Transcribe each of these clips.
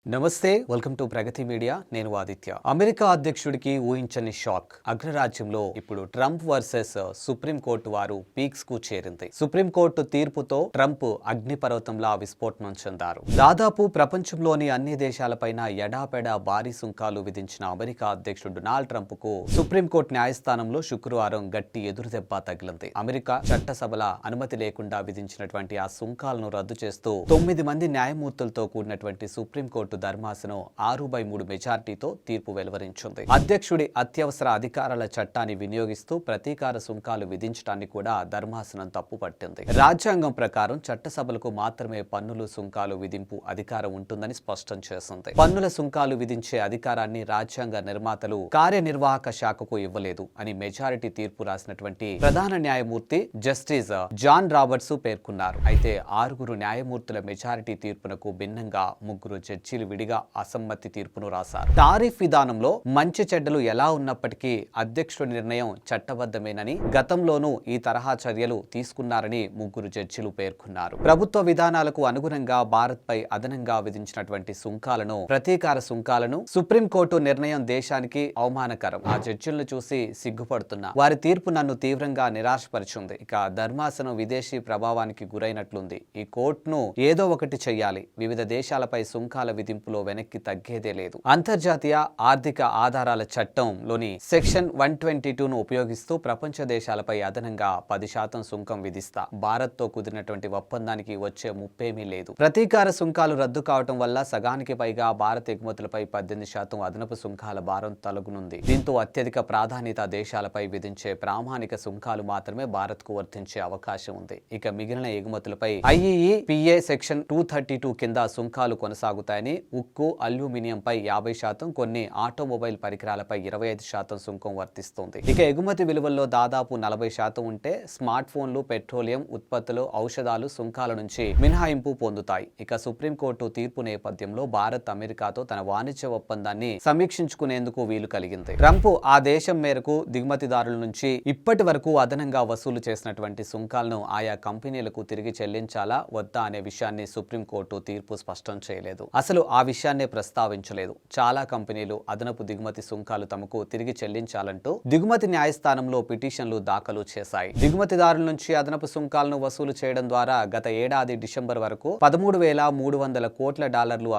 నమస్తే, welcome to Pragathi media. నేను Aditya. America అధ్యక్షుడికి ఊహించని షాక్. అగ్రరాజ్యంలో ఇప్పుడు ట్రంప్ వర్సెస్ సుప్రీంకోర్టు వారు పీక్స్ కు చేరింది. సుప్రీంకోర్టు తీర్పుతో ట్రంప్ అగ్నిపర్వతంలా విస్ఫోటనం చెందారు. దాదాపు ప్రపంచంలోని అన్ని దేశాలపైన ఎడాపెడా భారీ సుంకాలు విధించిన అమెరికా అధ్యక్షుడు డొనాల్డ్ ట్రంప్ కు సుప్రీంకోర్టు న్యాయస్థానంలో శుక్రవారం గట్టి ఎదురుదెబ్బ తగిలింది. అమెరికా చట్టసభల అనుమతి లేకుండా విధించినటువంటి ఆ సుంకాలను రద్దు చేస్తూ 9 మంది న్యాయమూర్తులతో కూడినటువంటి సుప్రీంకోర్టు ధర్మాసనం 6/3 మెజార్టీతో తీర్పు వెలువరించింది. అధ్యక్షుడి అత్యవసర అధికారాల చట్టాన్ని వినియోగిస్తూ ప్రతీకార సుంకాలు విధించడాన్ని కూడా ధర్మాసనం తప్పుపట్టింది. రాజ్యాంగం ప్రకారం చట్టసభలకు మాత్రమే పన్నులు సుంకాలు విధింపు అధికారం ఉంటుందని స్పష్టం చేసింది. పన్నుల సుంకాలు విధించే అధికారాన్ని రాజ్యాంగ నిర్మాతలు కార్యనిర్వాహక శాఖకు ఇవ్వలేదు అని మెజారిటీ తీర్పు రాసినటువంటి ప్రధాన న్యాయమూర్తి జస్టిస్ జాన్ రాబర్ట్స్ పేర్కొన్నారు. అయితే 6 న్యాయమూర్తుల మెజారిటీ తీర్పునకు భిన్నంగా 3 జడ్జీలు విడిగా అసమ్మతి తీర్పును రాశారు. టారిఫ్ విధానంలో మంచి చెడ్డలు ఎలా ఉన్నప్పటికీ అధ్యక్షుడి నిర్ణయం చట్టబద్ధమేనని, గతంలోనూ ఈ తరహా చర్యలు తీసుకున్నారని 3 జడ్జీలు పేర్కొన్నారు. ప్రభుత్వ విధానాలకు అనుగుణంగా భారత్ పై అదనంగా విధించినటువంటి సుంకాలను, ప్రతీకార సుంకాలను సుప్రీంకోర్టు నిర్ణయం దేశానికి అవమానకరం. ఆ జడ్జీలను చూసి సిగ్గుపడుతున్నా. వారి తీర్పు నన్ను తీవ్రంగా నిరాశపరిచింది. ఇక ధర్మాసనం విదేశీ ప్రభావానికి గురైనట్లుంది. ఈ కోర్టును ఏదో ఒకటి చెయ్యాలి. వివిధ దేశాలపై సుంకాల విధింపులో వెనక్కి తగ్గేదే లేదు. అంతర్జాతీయ ఆర్థిక ఆధారాల చట్టంలోని సెక్షన్ 122ను ఉపయోగిస్తూ ప్రపంచ దేశాలపై అదనంగా 10% సుంకం విధిస్తా. భారత్ తో కుదిరినటువంటి ఒప్పందానికి వచ్చే ముప్పేమీ లేదు. ప్రతీకార సుంకాలు రద్దు కావటం వల్ల సగానికి పైగా భారత ఎగుమతులపై 18% అదనపు సుంకాల భారం తొలగనుంది. దీంతో అత్యధిక ప్రాధాన్యత దేశాలపై విధించే ప్రామాణిక సుంకాలు మాత్రమే భారత్ కు వర్తించే అవకాశం ఉంది. ఇక మిగిలిన ఎగుమతులపై IEEPA సెక్షన్ 232 కింద సుంకాలు కొనసాగుతాయని, ఉక్కు, అల్యూమినియంపై 50%, కొన్ని ఆటోమొబైల్ పరికరాలపై 25% సుంకం వర్తిస్తుంది. ఇక ఎగుమతి విలువల్లో దాదాపు 40% ఉంటే స్మార్ట్ ఫోన్లు, పెట్రోలియం ఉత్పత్తులు, ఔషధాలు సుంకాల నుంచి మినహాయింపు పొందుతాయి. ఇక సుప్రీంకోర్టు తీర్పు నేపథ్యంలో భారత్ అమెరికాతో తన వాణిజ్య ఒప్పందాన్ని సమీక్షించుకునేందుకు వీలు కలిగింది. ట్రంప్ ఆ దేశం మేరకు దిగుమతిదారుల నుంచి ఇప్పటి వరకు అదనంగా వసూలు చేసినటువంటి సుంకాలను ఆయా కంపెనీలకు తిరిగి చెల్లించాలా వద్దా అనే విషయాన్ని సుప్రీంకోర్టు తీర్పు స్పష్టం చేయలేదు. అసలు ఆ విషయాన్నే ప్రస్తావించలేదు. చాలా కంపెనీలు అదనపు దిగుమతి సుంకాలు తమకు తిరిగి చెల్లించాలంటూ దిగుమతి న్యాయస్థానంలో పిటిషన్లు దాఖలు చేశాయి. దిగుమతిదారుల నుంచి అదనపు సుంకాలను వసూలు చేయడం ద్వారా గత ఏడాది డిసెంబర్ వరకు $13,300 కోట్ల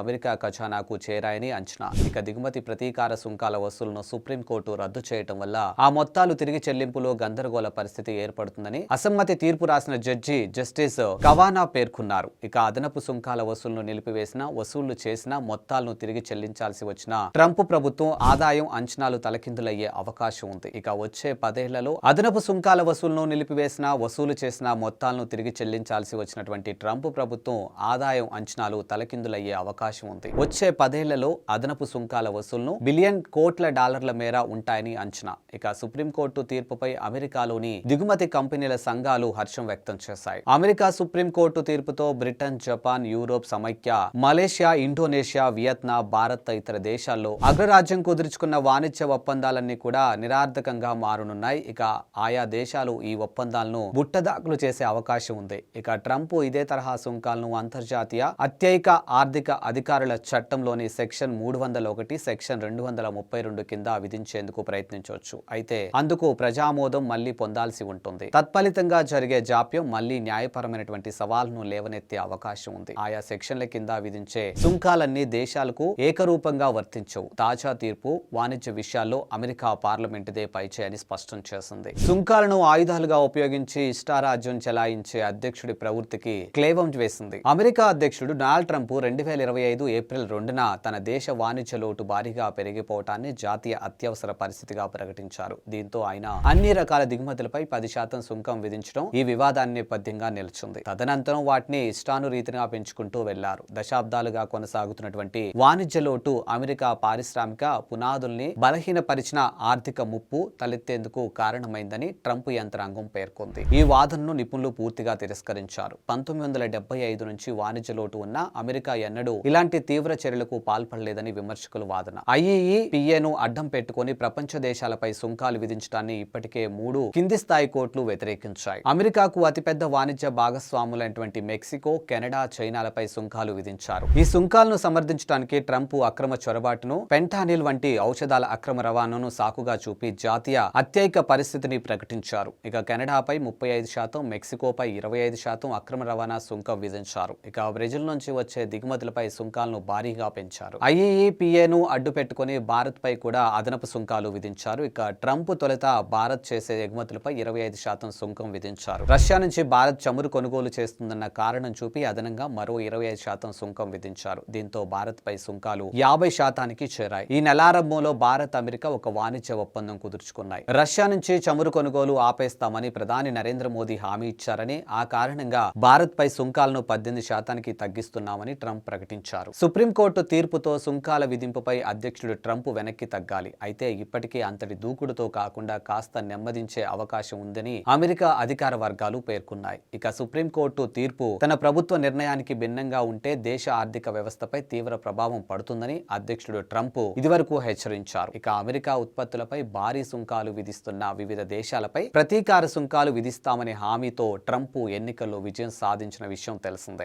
అమెరికా ఖజానాకు చేరాయని అంచనా. ఇక దిగుమతి ప్రతీకార సుంకాల వసూలును సుప్రీంకోర్టు రద్దు చేయడం వల్ల ఆ మొత్తాలు తిరిగి చెల్లింపులో గందరగోళ పరిస్థితి ఏర్పడుతుందని అసమ్మతి తీర్పు రాసిన జడ్జి జస్టిస్ కవానా పేర్కొన్నారు. ఇక అదనపు సుంకాల వసూలును నిలిపివేసిన, వసూళ్లు చేసిన మొత్తాలను తిరిగి చెల్లించాల్సి వచ్చిన ట్రంప్ ప్రభుత్వం ఆదాయం అంచనాలు తలకిందులయ్యే అవకాశం ఉంది. ఇక వచ్చే 10 ఏళ్లలో అదనపు సుంకాల వసూలును నిలిపివేసిన, వసూలు చేసిన మొత్తాలను తిరిగి చెల్లించాల్సి వచ్చినటువంటి ట్రంప్ ప్రభుత్వం ఆదాయం అంచనాలు తలకిందులయ్యే అవకాశం ఉంది. వచ్చే 10 ఏళ్లలో అదనపు సుంకాల వసూలును బిలియన్ కోట్ల డాలర్ల మేర ఉంటాయని అంచనా. ఇక సుప్రీంకోర్టు తీర్పుపై అమెరికాలోని దిగుమతి కంపెనీల సంఘాలు హర్షం వ్యక్తం చేశాయి. అమెరికా సుప్రీంకోర్టు తీర్పుతో బ్రిటన్, జపాన్, యూరోప్ సమైక్య, మలేషియా, ఇండోనేషియా, వియత్నాం, భారత్ ఇతర దేశాల్లో అగ్రరాజ్యం కుదుర్చుకున్న వాణిజ్య ఒప్పందాలన్నీ కూడా నిరార్థకంగా మారనున్నాయి. ఇక ఆయా దేశాలు ఈ ఒప్పందాలను బుట్టదాఖలు చేసే అవకాశం ఉంది. ఇక ట్రంప్ ఇదే తరహా సుంకాలను అంతర్జాతీయ అత్యయిక ఆర్థిక అధికారుల చట్టంలోని సెక్షన్ 301, సెక్షన్ 232 కింద విధించేందుకు ప్రయత్నించవచ్చు. అయితే అందుకు ప్రజామోదం మళ్లీ పొందాల్సి ఉంటుంది. తత్ఫలితంగా జరిగే జాప్యం మళ్లీ న్యాయపరమైనటువంటి సవాల్ను లేవనెత్తే అవకాశం ఉంది. ఆయా సెక్షన్ల కింద విధించే సుంకాలన్నీ దేశాలకు ఏకరూపంగా వర్తించవు. తాజా తీర్పు వాణిజ్య విషయాల్లో అమెరికా పార్లమెంటుదే పైచేయని స్పష్టం చేసింది. సుంకాలను ఆయుధాలుగా ఉపయోగించి ఇష్టారాజ్యం చెలాయించే అధ్యక్షుడి ప్రవృత్తికి క్లేవం వేసింది. అమెరికా అధ్యక్షుడు డొనాల్డ్ ట్రంప్ 2025 ఏప్రిల్ 2న తన దేశ వాణిజ్య లోటు భారీగా పెరిగిపోవటాన్ని జాతీయ అత్యవసర పరిస్థితిగా ప్రకటించారు. దీంతో ఆయన అన్ని రకాల దిగుమతులపై 10% సుంకం విధించడం ఈ వివాదాన్ని నేపథ్యంగా నిలిచింది. తదనంతరం వాటిని ఇష్టానురీతిగా పెంచుకుంటూ వెళ్లారు. దశాబ్దాలుగా కొనసాగుతున్నటువంటి వాణిజ్య లోటు అమెరికా పారిశ్రామిక పునాదుల్ని బలహీనపరిచిన ఆర్థిక ముప్పు తలెత్తేందుకు కారణమైందని ట్రంప్ యంత్రాంగం పేర్కొంది. ఈ వాదనను నిపుణులు పూర్తిగా తిరస్కరించారు. 1975 నుంచి వాణిజ్య లోటు ఉన్న అమెరికా ఎన్నడూ ఇలాంటి తీవ్ర చర్యలకు పాల్పడలేదని విమర్శకుల వాదన. IEEPAను అడ్డం పెట్టుకుని ప్రపంచ దేశాలపై సుంకాలు విధించడాన్ని ఇప్పటికే 3 కింది స్థాయి కోర్టులు వ్యతిరేకించాయి. అమెరికాకు అతిపెద్ద వాణిజ్య భాగస్వాములైనటువంటి మెక్సికో, కెనడా, చైనాలపై సుంకాలు విధించారు. ఈ సుంకాలను సుంకాలను సమర్థించడానికి ట్రంప్ అక్రమ చొరబాటును, ఫెంటానిల్ వంటి ఔషధాల అక్రమ రవాణాను సాకుగా చూపి జాతీయ అత్యయిక పరిస్థితిని ప్రకటించారు. ఇక కెనడాపై 35%, మెక్సికోపై 25% అక్రమ రవాణా సుంకం విధించారు. ఇక బ్రెజిల్ నుంచి వచ్చే దిగుమతులపై సుంకాలను భారీగా పెంచారు. ఐఈఈపీఏను అడ్డు పెట్టుకుని భారత్ పై కూడా అదనపు సుంకాలు విధించారు. ఇక ట్రంప్ తొలుత భారత్ చేసే ఎగుమతులపై 25% సుంకం విధించారు. రష్యా నుంచి భారత్ చమురు కొనుగోలు చేస్తుందన్న కారణం చూపి అదనంగా మరో 25% సుంకం విధించారు. దీంతో భారత్ పై సుంకాలు 50%కి చేరాయి. ఈ నెలారంభంలో భారత్, అమెరికా ఒక వాణిజ్య ఒప్పందం కుదుర్చుకున్నాయి. రష్యా నుంచి చమురు కొనుగోలు ఆపేస్తామని ప్రధాని నరేంద్ర మోదీ హామీ ఇచ్చారని, ఆ కారణంగా భారత్ పై సుంకాలను 18%కి తగ్గిస్తున్నామని ట్రంప్ ప్రకటించారు. సుప్రీంకోర్టు తీర్పుతో సుంకాల విధింపుపై అధ్యక్షుడు ట్రంప్ వెనక్కి తగ్గాలి. అయితే ఇప్పటికీ అంతటి దూకుడుతో కాకుండా కాస్త నెమ్మదించే అవకాశం ఉందని అమెరికా అధికార వర్గాలు పేర్కొన్నాయి. ఇక సుప్రీంకోర్టు తీర్పు తన ప్రభుత్వ నిర్ణయానికి భిన్నంగా ఉంటే దేశ ఆర్థిక వ్యవస్థపై తీవ్ర ప్రభావం పడుతుందని అధ్యక్షుడు ట్రంప్ ఇదివరకు హెచ్చరించారు. ఇక అమెరికా ఉత్పత్తులపై భారీ సుంకాలు విధిస్తున్న వివిధ దేశాలపై ప్రతీకార సుంకాలు విధిస్తామనే హామీతో ట్రంప్ ఎన్నికల్లో విజయం సాధించిన విషయం తెలిసిందే.